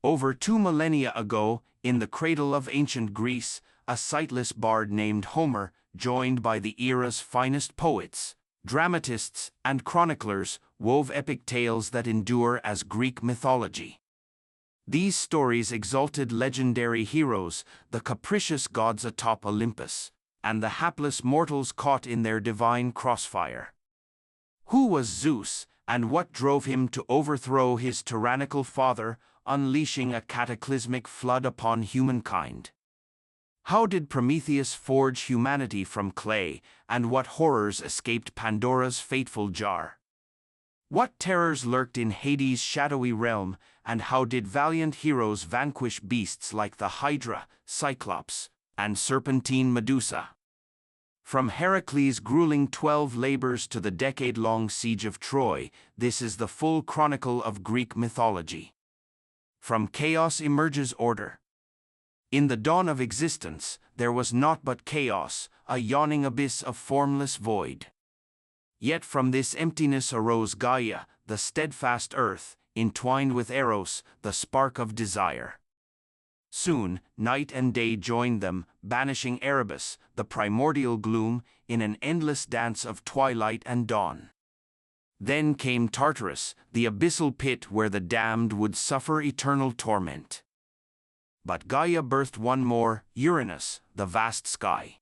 Over 2 millennia ago, in the cradle of ancient Greece, a sightless bard named Homer, joined by the era's finest poets, dramatists, and chroniclers, wove epic tales that endure as Greek mythology. These stories exalted legendary heroes, the capricious gods atop Olympus, and the hapless mortals caught in their divine crossfire. Who was Zeus, and what drove him to overthrow his tyrannical father, unleashing a cataclysmic flood upon humankind? How did Prometheus forge humanity from clay, and what horrors escaped Pandora's fateful jar? What terrors lurked in Hades' shadowy realm, and how did valiant heroes vanquish beasts like the Hydra, Cyclops, and serpentine Medusa? From Hercules' grueling 12 labors to the decade-long siege of Troy, this is the full chronicle of Greek mythology. From chaos emerges order. In the dawn of existence, there was naught but chaos, a yawning abyss of formless void. Yet from this emptiness arose Gaia, the steadfast earth, entwined with Eros, the spark of desire. Soon, night and day joined them, banishing Erebus, the primordial gloom, in an endless dance of twilight and dawn. Then came Tartarus, the abyssal pit where the damned would suffer eternal torment. But Gaia birthed one more, Uranus, the vast sky.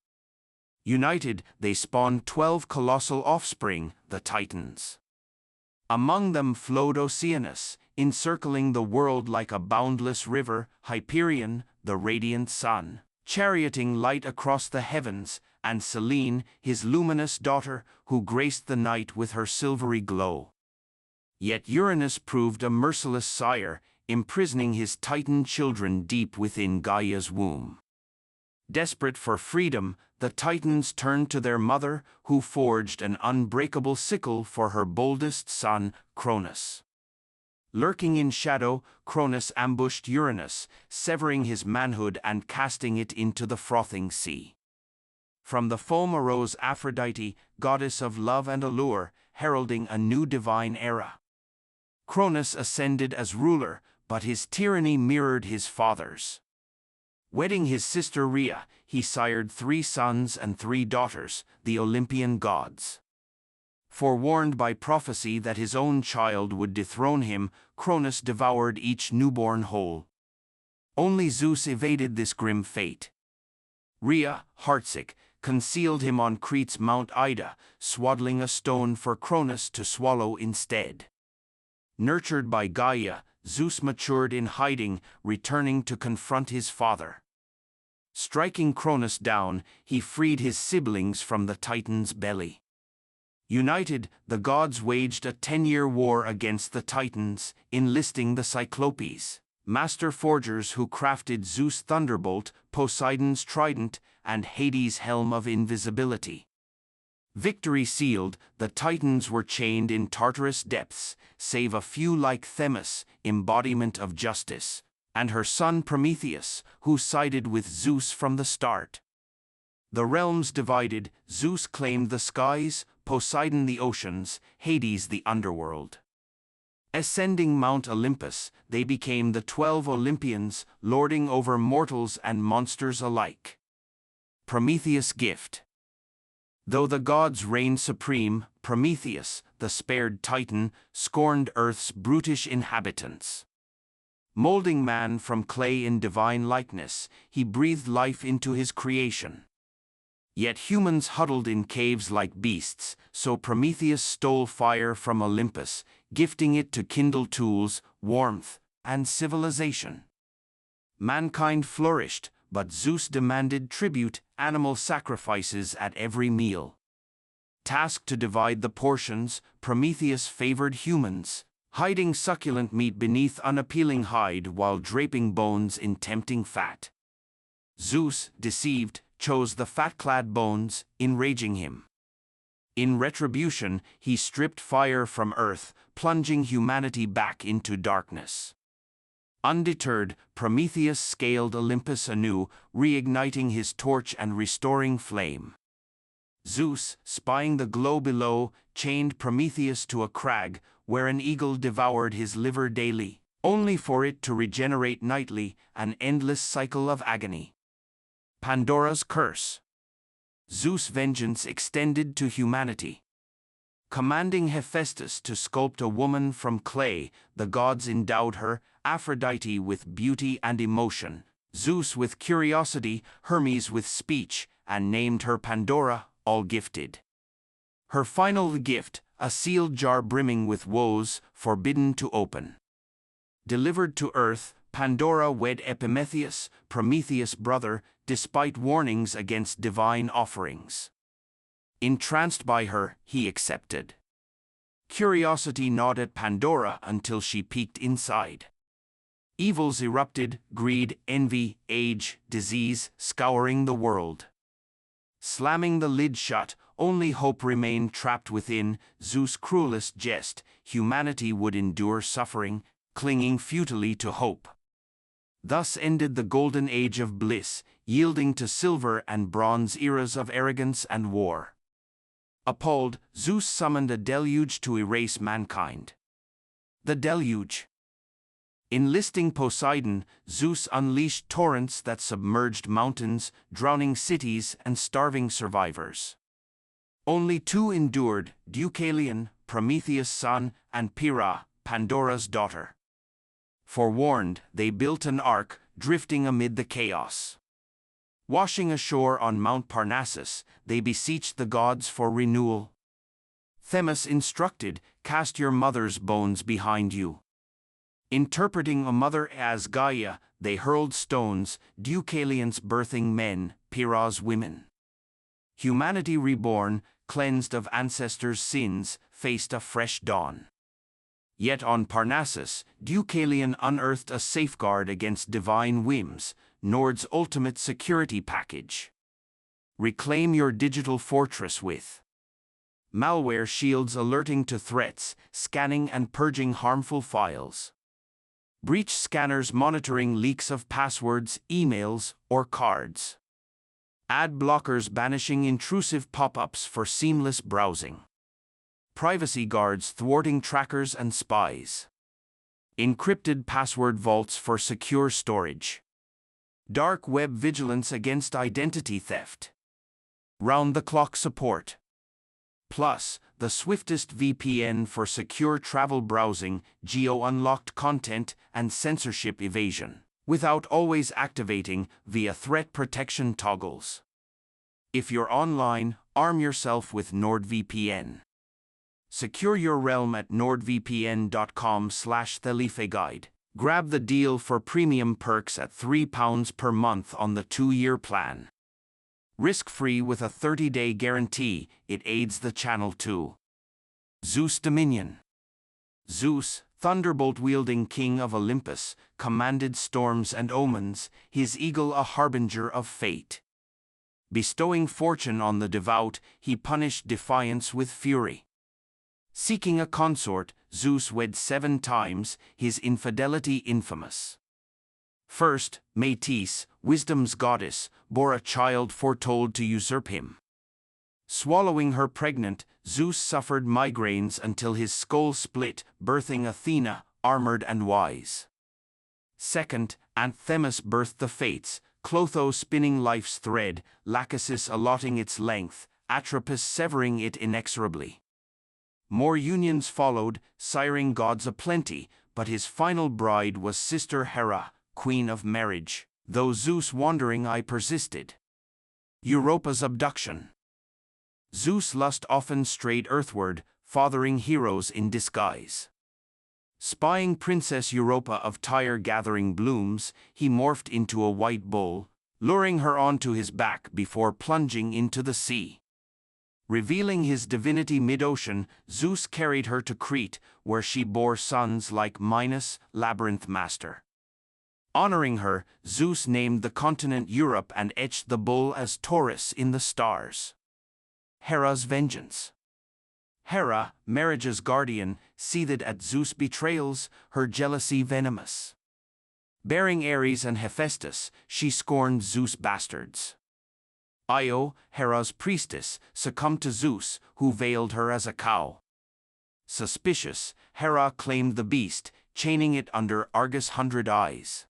United, they spawned 12 colossal offspring, the Titans. Among them flowed Oceanus, encircling the world like a boundless river, Hyperion, the radiant sun, charioting light across the heavens, and Selene, his luminous daughter, who graced the night with her silvery glow. Yet Uranus proved a merciless sire, imprisoning his Titan children deep within Gaia's womb. Desperate for freedom, the Titans turned to their mother, who forged an unbreakable sickle for her boldest son, Cronus. Lurking in shadow, Cronus ambushed Uranus, severing his manhood and casting it into the frothing sea. From the foam arose Aphrodite, goddess of love and allure, heralding a new divine era. Cronus ascended as ruler, but his tyranny mirrored his father's. Wedding his sister Rhea, he sired 3 sons and 3 daughters, the Olympian gods. Forewarned by prophecy that his own child would dethrone him, Cronus devoured each newborn whole. Only Zeus evaded this grim fate. Rhea, heartsick, concealed him on Crete's Mount Ida, swaddling a stone for Cronus to swallow instead. Nurtured by Gaia, Zeus matured in hiding, returning to confront his father. Striking Cronus down, he freed his siblings from the Titan's belly. United, the gods waged a 10-year war against the Titans, enlisting the Cyclopes, master forgers who crafted Zeus' thunderbolt, Poseidon's trident, and Hades' helm of invisibility. Victory sealed, the Titans were chained in Tartarus depths, save a few like Themis, embodiment of justice, and her son Prometheus, who sided with Zeus from the start. The realms divided, Zeus claimed the skies, Poseidon the oceans, Hades the underworld. Ascending Mount Olympus, they became the 12 Olympians, lording over mortals and monsters alike. Prometheus' gift. Though the gods reigned supreme, Prometheus, the spared Titan, scorned Earth's brutish inhabitants. Molding man from clay in divine likeness, he breathed life into his creation. Yet humans huddled in caves like beasts, so Prometheus stole fire from Olympus, gifting it to kindle tools, warmth, and civilization. Mankind flourished, but Zeus demanded tribute, animal sacrifices at every meal. Tasked to divide the portions, Prometheus favored humans, hiding succulent meat beneath unappealing hide while draping bones in tempting fat. Zeus, deceived, chose the fat-clad bones, enraging him. In retribution, he stripped fire from earth, plunging humanity back into darkness. Undeterred, Prometheus scaled Olympus anew, reigniting his torch and restoring flame. Zeus, spying the glow below, chained Prometheus to a crag, where an eagle devoured his liver daily, only for it to regenerate nightly, an endless cycle of agony. Pandora's curse. Zeus' vengeance extended to humanity. Commanding Hephaestus to sculpt a woman from clay, the gods endowed her, Aphrodite, with beauty and emotion, Zeus with curiosity, Hermes with speech, and named her Pandora, all-gifted. Her final gift, a sealed jar brimming with woes, forbidden to open. Delivered to earth, Pandora wed Epimetheus, Prometheus' brother, despite warnings against divine offerings. Entranced by her, he accepted. Curiosity gnawed at Pandora until she peeked inside. Evils erupted, greed, envy, age, disease, scouring the world. Slamming the lid shut, only hope remained trapped within. Zeus' cruelest jest, humanity would endure suffering, clinging futilely to hope. Thus ended the golden age of bliss, yielding to silver and bronze eras of arrogance and war. Appalled, Zeus summoned a deluge to erase mankind. The deluge. Enlisting Poseidon, Zeus unleashed torrents that submerged mountains, drowning cities and starving survivors. Only two endured, Deucalion, Prometheus' son, and Pyrrha, Pandora's daughter. Forewarned, they built an ark, drifting amid the chaos. Washing ashore on Mount Parnassus, they beseeched the gods for renewal. Themis instructed, "Cast your mother's bones behind you." Interpreting a mother as Gaia, they hurled stones, Deucalion's birthing men, Pyrrha's women. Humanity reborn, cleansed of ancestors' sins, faced a fresh dawn. Yet on Parnassus, Deucalion unearthed a safeguard against divine whims, Nord's ultimate security package. Reclaim your digital fortress with malware shields alerting to threats, scanning and purging harmful files. Breach scanners monitoring leaks of passwords, emails, or cards. Ad blockers banishing intrusive pop-ups for seamless browsing. Privacy guards thwarting trackers and spies. Encrypted password vaults for secure storage. Dark web vigilance against identity theft. Round-the-clock support. Plus, the swiftest VPN for secure travel browsing, geo-unlocked content, and censorship evasion, without always activating via threat protection toggles. If you're online, arm yourself with NordVPN. Secure your realm at nordvpn.com/thelifeguide. Grab the deal for premium perks at £3 per month on the 2-year plan. Risk-free with a 30-day guarantee, it aids the channel too. Zeus Dominion. Zeus, thunderbolt-wielding king of Olympus, commanded storms and omens, his eagle a harbinger of fate. Bestowing fortune on the devout, he punished defiance with fury. Seeking a consort, Zeus wed 7 times, his infidelity infamous. First, Metis, wisdom's goddess, bore a child foretold to usurp him. Swallowing her pregnant, Zeus suffered migraines until his skull split, birthing Athena, armored and wise. Second, Anthemis birthed the Fates, Clotho spinning life's thread, Lachesis allotting its length, Atropos severing it inexorably. More unions followed, siring gods aplenty, but his final bride was sister Hera, queen of marriage, though Zeus' wandering eye persisted. Europa's abduction. Zeus' lust often strayed earthward, fathering heroes in disguise. Spying Princess Europa of Tyre gathering blooms, he morphed into a white bull, luring her onto his back before plunging into the sea. Revealing his divinity mid-ocean, Zeus carried her to Crete, where she bore sons like Midas, labyrinth master. Honoring her, Zeus named the continent Europe and etched the bull as Taurus in the stars. Hera's vengeance. Hera, marriage's guardian, seethed at Zeus' betrayals, her jealousy venomous. Bearing Ares and Hephaestus, she scorned Zeus' bastards. Io, Hera's priestess, succumbed to Zeus, who veiled her as a cow. Suspicious, Hera claimed the beast, chaining it under Argus' 100 eyes.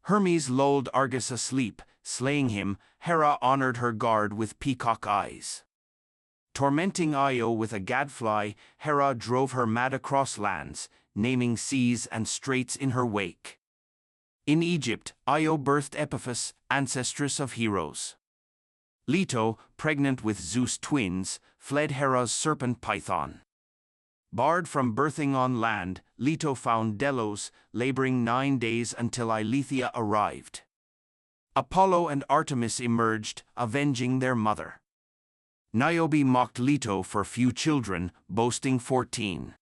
Hermes lulled Argus asleep, slaying him. Hera honored her guard with peacock eyes. Tormenting Io with a gadfly, Hera drove her mad across lands, naming seas and straits in her wake. In Egypt, Io birthed Epiphus, ancestress of heroes. Leto, pregnant with Zeus' twins, fled Hera's serpent Python. Barred from birthing on land, Leto found Delos, laboring 9 days until Eileithyia arrived. Apollo and Artemis emerged, avenging their mother. Niobe mocked Leto for few children, boasting 14.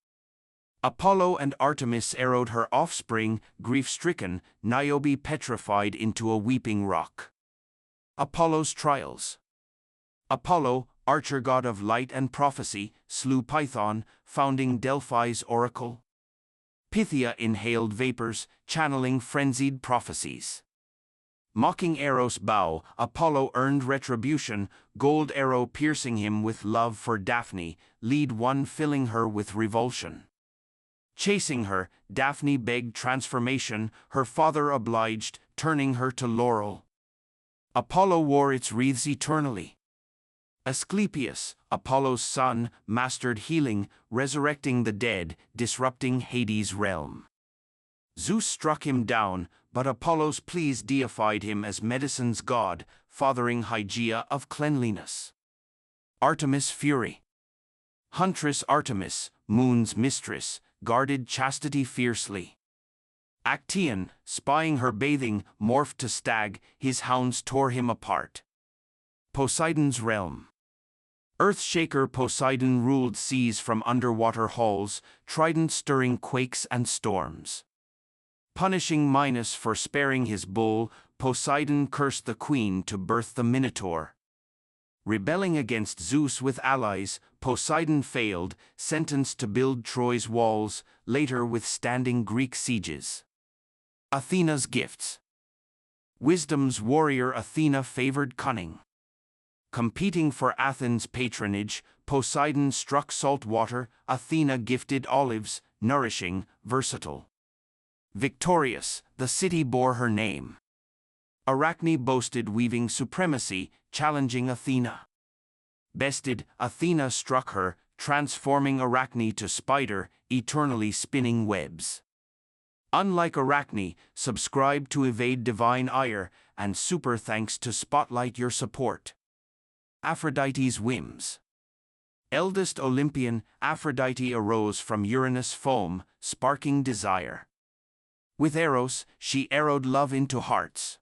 Apollo and Artemis arrowed her offspring, grief-stricken, Niobe petrified into a weeping rock. Apollo's trials. Apollo, archer god of light and prophecy, slew Python, founding Delphi's oracle. Pythia inhaled vapors, channeling frenzied prophecies. Mocking Eros' bow, Apollo earned retribution, gold arrow piercing him with love for Daphne, lead one filling her with revulsion. Chasing her, Daphne begged transformation, her father obliged, turning her to laurel. Apollo wore its wreaths eternally. Asclepius, Apollo's son, mastered healing, resurrecting the dead, disrupting Hades' realm. Zeus struck him down, but Apollo's pleas deified him as medicine's god, fathering Hygeia of cleanliness. Artemis' fury. Huntress Artemis, moon's mistress, guarded chastity fiercely. Actaeon, spying her bathing, morphed to stag, his hounds tore him apart. Poseidon's realm. Earthshaker Poseidon ruled seas from underwater halls, trident stirring quakes and storms. Punishing Midas for sparing his bull, Poseidon cursed the queen to birth the Minotaur. Rebelling against Zeus with allies, Poseidon failed, sentenced to build Troy's walls, later withstanding Greek sieges. Athena's gifts. Wisdom's warrior Athena favored cunning. Competing for Athens' patronage, Poseidon struck salt water, Athena gifted olives, nourishing, versatile. Victorious, the city bore her name. Arachne boasted weaving supremacy, challenging Athena. Bested, Athena struck her, transforming Arachne to spider, eternally spinning webs. Unlike Arachne, subscribe to evade divine ire, and super thanks to spotlight your support. Aphrodite's whims. Eldest Olympian, Aphrodite arose from Uranus' foam, sparking desire. With Eros, she arrowed love into hearts.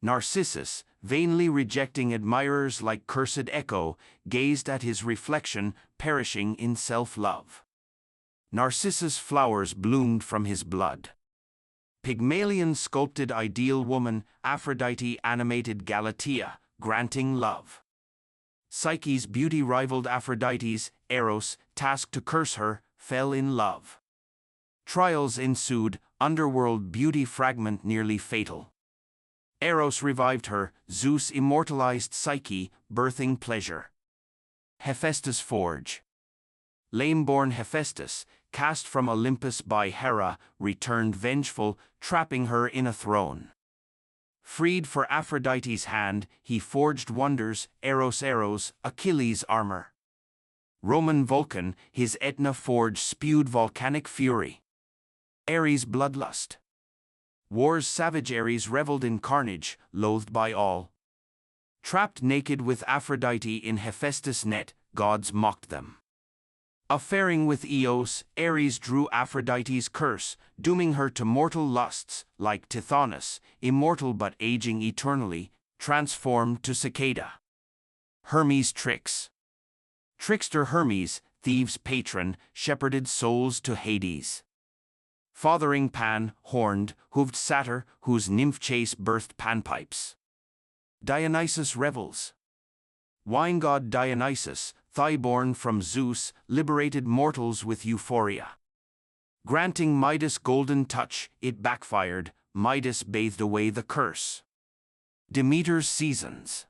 Narcissus, vainly rejecting admirers like cursed Echo, gazed at his reflection, perishing in self-love. Narcissus' flowers bloomed from his blood. Pygmalion sculpted ideal woman, Aphrodite animated Galatea, granting love. Psyche's beauty rivaled Aphrodite's, Eros, tasked to curse her, fell in love. Trials ensued, underworld beauty fragment nearly fatal. Eros revived her, Zeus immortalized Psyche, birthing pleasure. Hephaestus' forge. Lame-born Hephaestus, cast from Olympus by Hera, returned vengeful, trapping her in a throne. Freed for Aphrodite's hand, he forged wonders, Eros' arrows, Achilles' armor. Roman Vulcan, his Etna forge spewed volcanic fury. Ares' bloodlust. War's savage Ares reveled in carnage, loathed by all. Trapped naked with Aphrodite in Hephaestus' net, gods mocked them. Affaring with Eos, Ares drew Aphrodite's curse, dooming her to mortal lusts, like Tithonus, immortal but aging eternally, transformed to cicada. Hermes' tricks. Trickster Hermes, thieves' patron, shepherded souls to Hades. Fathering Pan, horned, hooved satyr, whose nymph chase birthed panpipes. Dionysus revels. Wine god Dionysus, thigh-born from Zeus, liberated mortals with euphoria. Granting Midas golden touch, it backfired, Midas bathed away the curse. Demeter's seasons.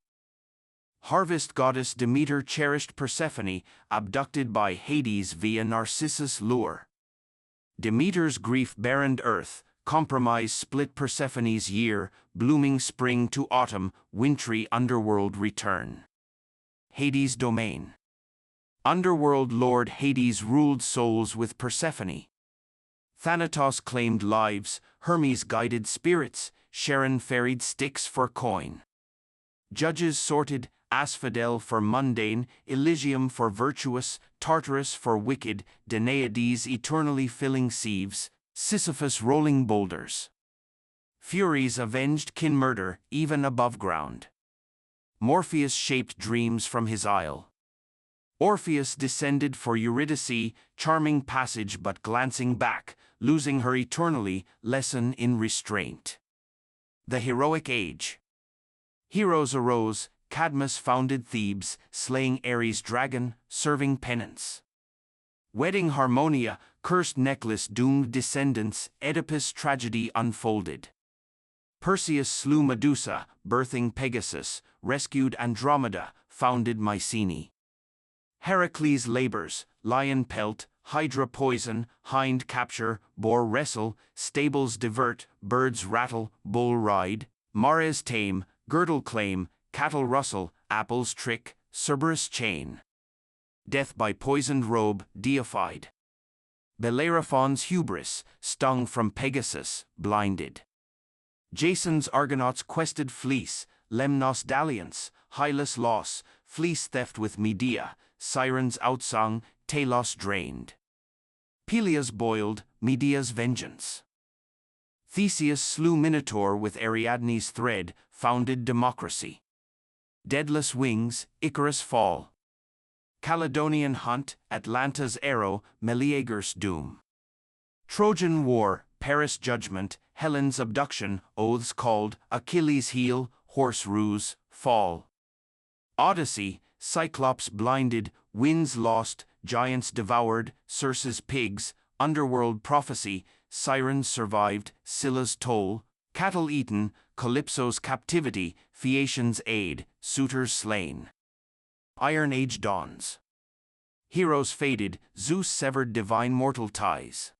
Harvest goddess Demeter cherished Persephone, abducted by Hades via Narcissus' lure. Demeter's grief barrened earth, compromise split Persephone's year, blooming spring to autumn, wintry underworld return. Hades' domain. Underworld lord Hades ruled souls with Persephone. Thanatos claimed lives, Hermes guided spirits, Charon ferried Styx for coin. Judges sorted Asphodel for mundane, Elysium for virtuous, Tartarus for wicked, Danaedes eternally filling sieves, Sisyphus rolling boulders. Furies avenged kin murder, even above ground. Morpheus shaped dreams from his isle. Orpheus descended for Eurydice, charming passage but glancing back, losing her eternally, lesson in restraint. The heroic age. Heroes arose, Cadmus founded Thebes, slaying Ares' dragon, serving penance. Wedding Harmonia, cursed necklace doomed descendants, Oedipus tragedy unfolded. Perseus slew Medusa, birthing Pegasus, rescued Andromeda, founded Mycenae. Hercules labors, lion pelt, hydra poison, hind capture, boar wrestle, stables divert, birds rattle, bull ride, Mares tame, girdle claim, cattle rustle, apples trick, Cerberus chain. Death by poisoned robe, deified. Bellerophon's hubris, stung from Pegasus, blinded. Jason's Argonauts quested fleece, Lemnos dalliance, Hylas loss, fleece theft with Medea, sirens outsung, Talos drained. Peleus boiled, Medea's vengeance. Theseus slew Minotaur with Ariadne's thread, founded democracy. Deadless wings, Icarus fall. Caledonian hunt, Atlanta's arrow, Meleager's doom. Trojan war, Paris judgment, Helen's abduction, oaths called, Achilles heel, horse ruse, fall. Odyssey, Cyclops blinded, winds lost, giants devoured, Circe's pigs, underworld prophecy, sirens survived, Scylla's toll, cattle eaten, Calypso's captivity, Phaeacian's aid, suitors slain. Iron Age dawns. Heroes faded, Zeus severed divine mortal ties.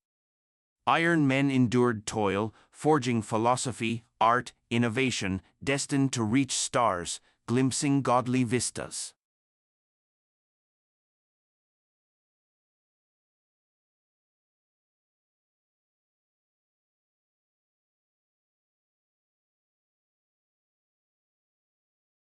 Iron men endured toil, forging philosophy, art, innovation, destined to reach stars, glimpsing godly vistas.